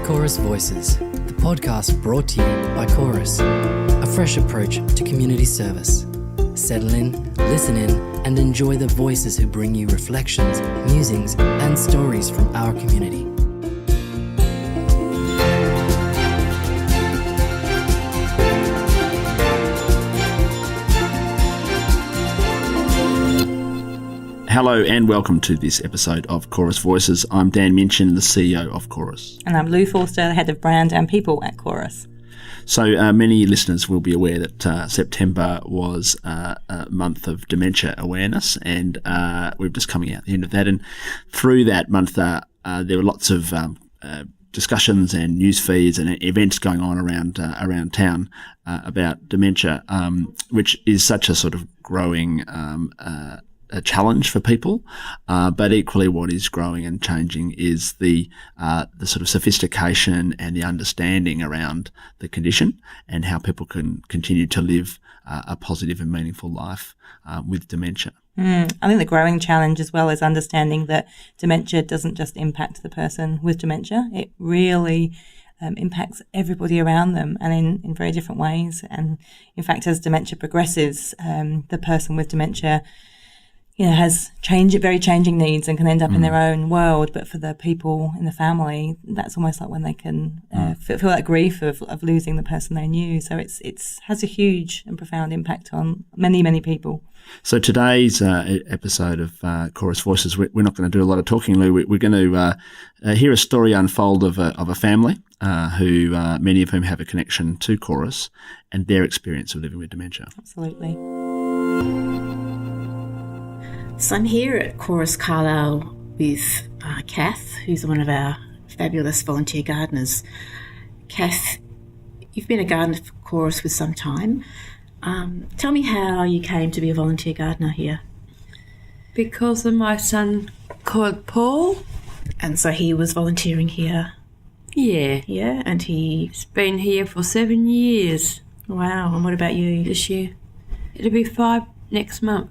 Chorus Voices, the podcast brought to you by Chorus, a fresh approach to community service. Settle in, listen in, and enjoy the voices who bring you reflections, musings, and stories from our community. Hello and welcome to this episode of Chorus Voices. I'm Dan Minchin, the CEO of Chorus. And I'm Lou Forster, the Head of Brand and People at Chorus. So many listeners will be aware that September was a month of Dementia Awareness, and we're just coming out the end of that. And through that month, there were lots of discussions and news feeds and events going on around town about dementia, which is such a sort of growing a challenge for people, but equally what is growing and changing is the sort of sophistication and the understanding around the condition and how people can continue to live a positive and meaningful life with dementia. I think the growing challenge as well is understanding that dementia doesn't just impact the person with dementia. It really impacts everybody around them and in very different ways. And in fact, as dementia progresses, the person with dementia has very changing needs and can end up in their own world. But for the people in the family, that's almost like when they can feel that grief of losing the person they knew. So it's has a huge and profound impact on many, many people. So today's episode of Chorus Voices, we're not going to do a lot of talking, Lou. We're going to hear a story unfold of a family who many of whom have a connection to Chorus and their experience of living with dementia. Absolutely. So I'm here at Chorus Carlisle with Kath, who's one of our fabulous volunteer gardeners. Kath, you've been a gardener for Chorus for some time. Tell me how you came to be a volunteer gardener here. Because of my son called Paul. And so he was volunteering here? Yeah. Yeah, and He's been here for 7 years. Wow, and what about you? This year. It'll be 5 next month.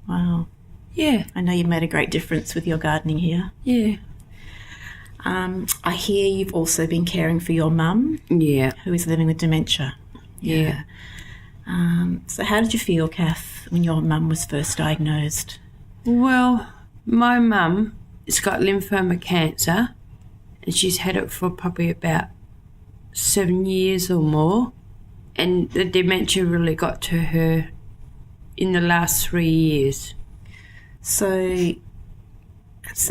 Wow. Yeah. I know you've made a great difference with your gardening here. Yeah. I hear you've also been caring for your mum. Yeah. Who is living with dementia. Yeah. So how did you feel, Kath, when your mum was first diagnosed? Well, my mum has got lymphoma cancer and she's had it for probably about 7 years or more. And the dementia really got to her in the last 3 years. So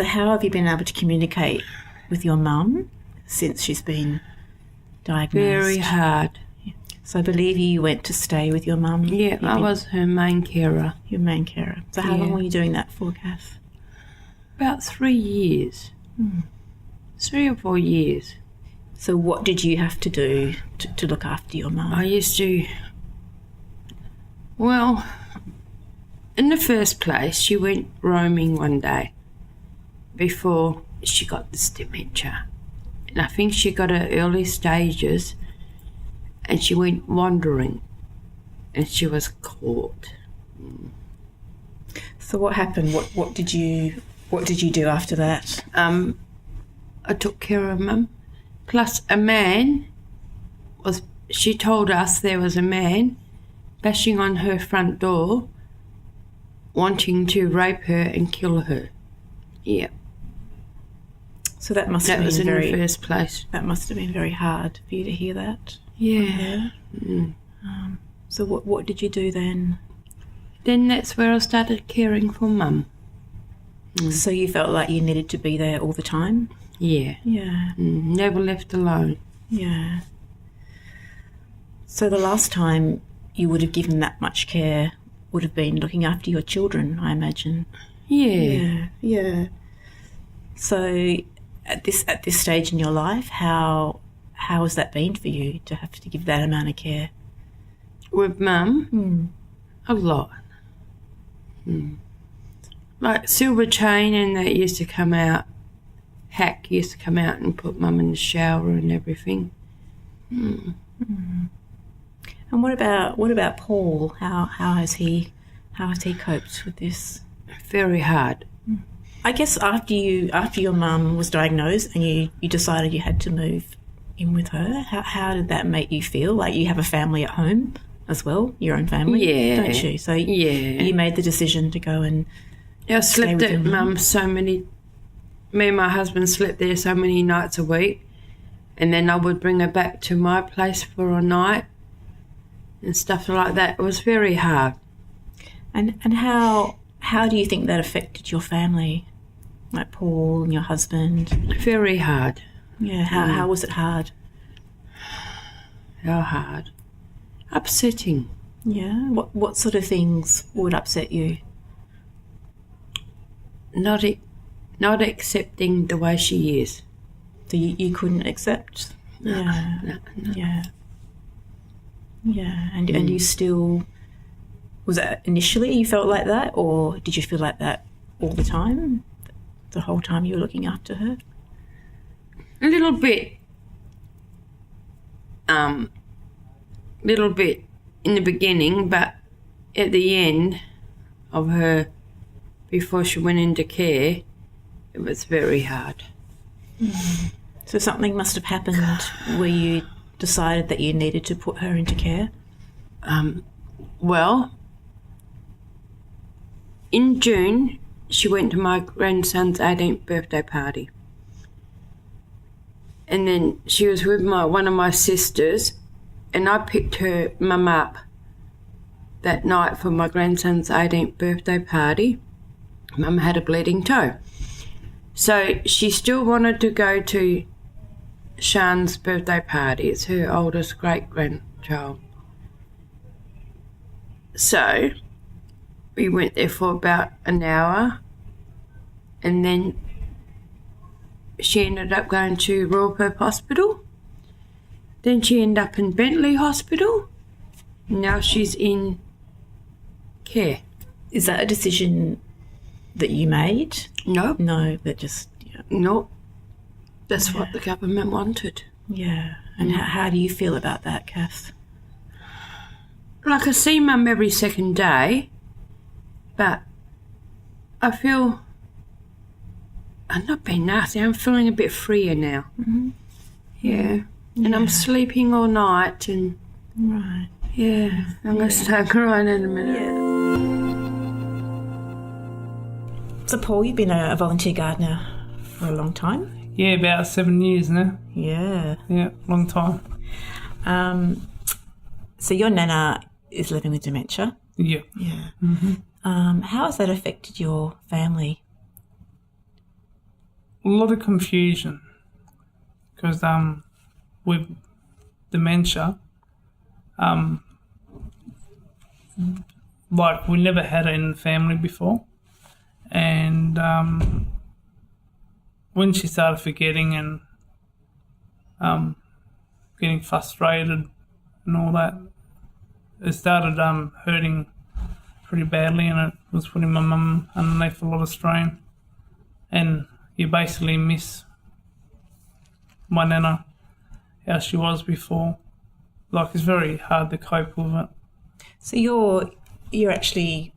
how have you been able to communicate with your mum since she's been diagnosed? Very hard. So I believe you went to stay with your mum? Yeah, I was her main carer. Your main carer. So how long were you doing that for, Kath? About 3 years. 3 or 4 years. So what did you have to do to look after your mum? I used to... Well... In the first place, she went roaming one day before she got this dementia. And I think she got her early stages and she went wandering and she was caught. So what happened? What did you do after that? I took care of Mum. Plus she told us there was a man bashing on her front door wanting to rape her and kill her. Yeah. So that must that have was been in the first place. That must have been very hard for you to hear that. Yeah. So what did you do then? Then that's where I started caring for Mum. So you felt like you needed to be there all the time? Yeah. Yeah. Never left alone. Yeah. So the last time you would have given that much care would have been looking after your children, I imagine. Yeah. Yeah. So at this stage in your life, how has that been for you to have to give that amount of care? With Mum? A lot. Like Silver Chain and that used to come out, Hack used to come out and put Mum in the shower and everything. And what about Paul? How has he coped with this? Very hard. I guess after your mum was diagnosed and you decided you had to move in with her? How did that make you feel? Like, you have a family at home as well, your own family, don't you? So you made the decision to go and I slept at Mum's so many. Me and my husband slept there so many nights a week, and then I would bring her back to my place for a night and stuff like that. It was very hard. And how do you think that affected your family, like Paul and your husband? Very hard. Yeah. How was it hard? How hard? Upsetting. Yeah. What sort of things would upset you? Not accepting the way she is. So you couldn't accept? Yeah. No. Yeah. Yeah. And you still, was that initially you felt like that, or did you feel like that all the time? The whole time you were looking after her? A little bit. Little bit in the beginning, but at the end of her, before she went into care, it was very hard. So something must have happened where you decided that you needed to put her into care? Well, in June, she went to my grandson's 18th birthday party. And then she was with one of my sisters, and I picked her mum up that night for my grandson's 18th birthday party. Mum had a bleeding toe. So she still wanted to go to Sian's birthday party. It's her oldest great-grandchild. So we went there for about an hour, and then she ended up going to Royal Perth Hospital. Then she ended up in Bentley Hospital. Now she's in care. Is that a decision that you made? No. No, that just... Yeah. No. That's what the government wanted. Yeah. And how do you feel about that, Kath? Like, I see Mum every second day, but I feel... I'm not being nasty. I'm feeling a bit freer now. Mm-hmm. Yeah. And I'm sleeping all night and... Right. Yeah. I'm going to start crying in a minute. Yeah. So, Paul, you've been a volunteer gardener for a long time? Yeah, about 7 years now. Yeah. Yeah, long time. So your nana is living with dementia? Yeah. Yeah. Mm-hmm. How has that affected your family? A lot of confusion because with dementia, like we never had it in the family before, and when she started forgetting and getting frustrated and all that, it started hurting pretty badly, and it was putting my mum underneath a lot of strain, and you basically miss my nana, how she was before. Like, it's very hard to cope with it. So you're actually,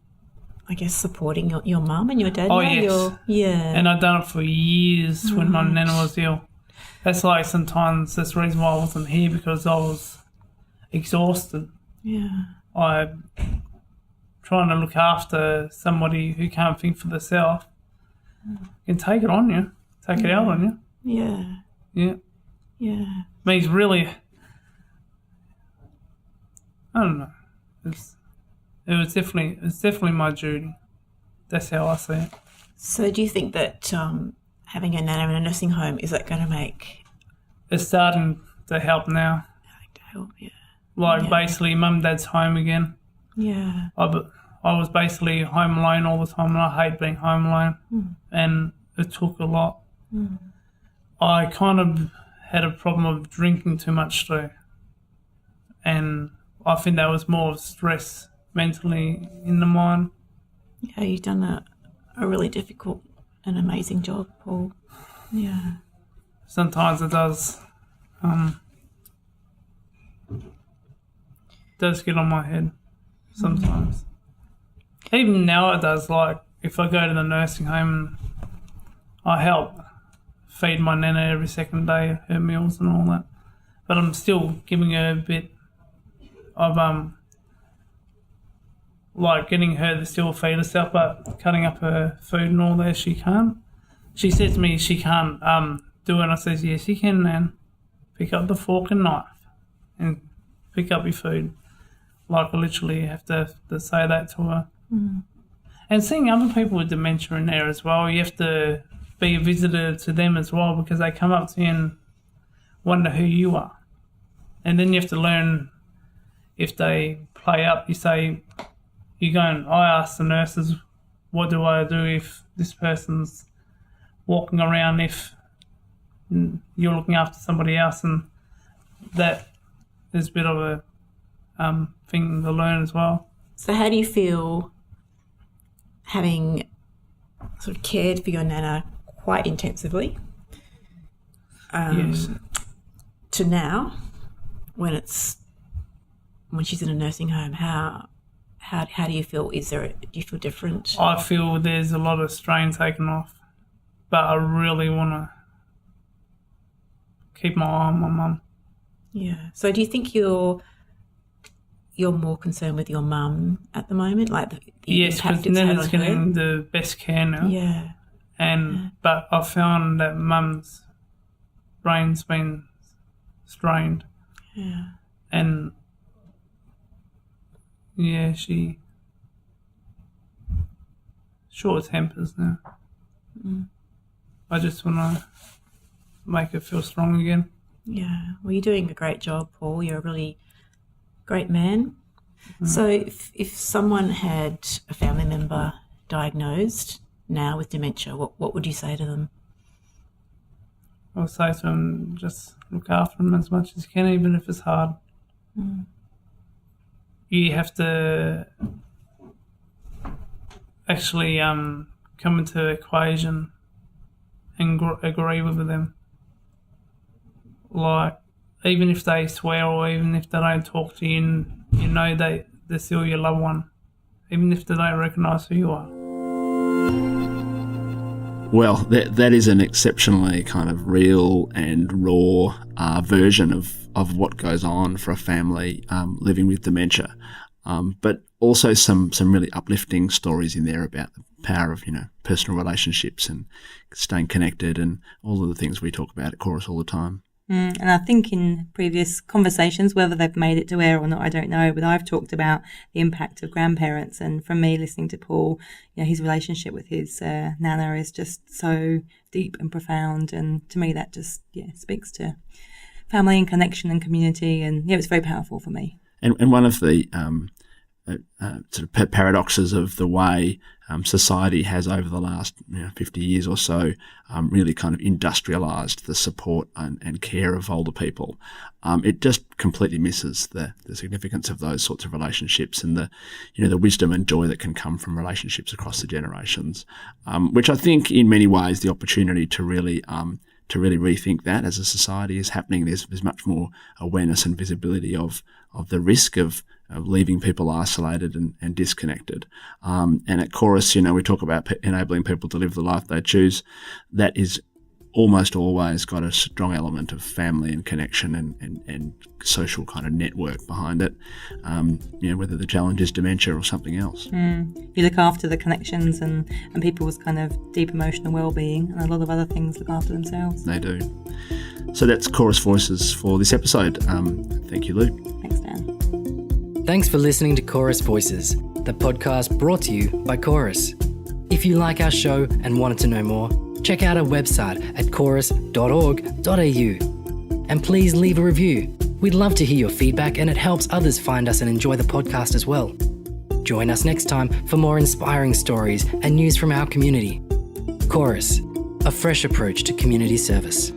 I guess, supporting your mum and your dad Oh, now? yes. Yeah. And I've done it for years when my nana was ill. That's like sometimes that's the reason why I wasn't here, because I was exhausted. Yeah. I trying to look after somebody who can't think for themselves. Can take it on you, take it out on you. Yeah. Yeah. Yeah. I mean, it's really, I don't know. It's definitely my duty. That's how I see it. So do you think that having a nana in a nursing home, is that going to make... It's starting to help now. help? Yeah. Like, basically, mum and dad's home again. Yeah. I was basically home alone all the time, and I hate being home alone. And it took a lot. I kind of had a problem of drinking too much too. And I think that was more of stress mentally in the mind. Yeah, you've done a really difficult and amazing job, Paul. Yeah. Sometimes it does get on my head sometimes. Even now it does. Like, if I go to the nursing home and I help feed my nana every second day, her meals and all that, but I'm still giving her a bit of like getting her to still feed herself, but cutting up her food and all that she can't. She said to me she can't do it, and I says, yes you can, man. Pick up the fork and knife and pick up your food. Like I literally have to say that to her. Mm. And seeing other people with dementia in there as well, you have to be a visitor to them as well, because they come up to you and wonder who you are. And then you have to learn, if they play up, you say, you go and I ask the nurses, what do I do if this person's walking around, if you're looking after somebody else? And that is a bit of a thing to learn as well. So how do you feel having sort of cared for your nana quite intensively yes, to now, when she's in a nursing home? How do you feel? Do you feel different? I feel there's a lot of strain taken off, but I really want to keep my eye on my mum. Yeah. So do you think you're more concerned with your mum at the moment, like the yes, impact because it's had Nana's on her? getting the best care now. Yeah. But I found that mum's brain's been strained. Yeah. And yeah, she short tempers now. Mm. I just want to make her feel strong again. Yeah. Well, you're doing a great job, Paul. You're a really great man. Mm. So if someone had a family member diagnosed now with dementia, what would you say to them? I'll say to them, just look after them as much as you can, even if it's hard. Mm. You have to actually come into the equation and agree with them. Like, even if they swear or even if they don't talk to you, you know they're still your loved one, even if they don't recognise who you are. Well, that is an exceptionally kind of real and raw version of what goes on for a family living with dementia, but also some really uplifting stories in there about the power of personal relationships and staying connected and all of the things we talk about at Chorus all the time. And I think in previous conversations, whether they've made it to air or not, I don't know, but I've talked about the impact of grandparents. And from me listening to Paul, his relationship with his nana is just so deep and profound. And to me, that just speaks to family and connection and community. And it was very powerful for me. And one of the sort of paradoxes of the way society has over the last 50 years or so really kind of industrialised the support and care of older people. It just completely misses the significance of those sorts of relationships and the wisdom and joy that can come from relationships across the generations, which I think in many ways the opportunity to really rethink that as a society is happening. There's much more awareness and visibility of the risk of leaving people isolated and disconnected. And at Chorus, we talk about enabling people to live the life they choose. That is almost always got a strong element of family and connection and social kind of network behind it, whether the challenge is dementia or something else. You look after the connections and people's kind of deep emotional well-being, and a lot of other things look after themselves. They do. So that's Chorus Voices for this episode. Thank you, Lou. Thanks, Dan. Thanks for listening to Chorus Voices, the podcast brought to you by Chorus. If you like our show and wanted to know more, check out our website at chorus.org.au. And please leave a review. We'd love to hear your feedback, and it helps others find us and enjoy the podcast as well. Join us next time for more inspiring stories and news from our community. Chorus, a fresh approach to community service.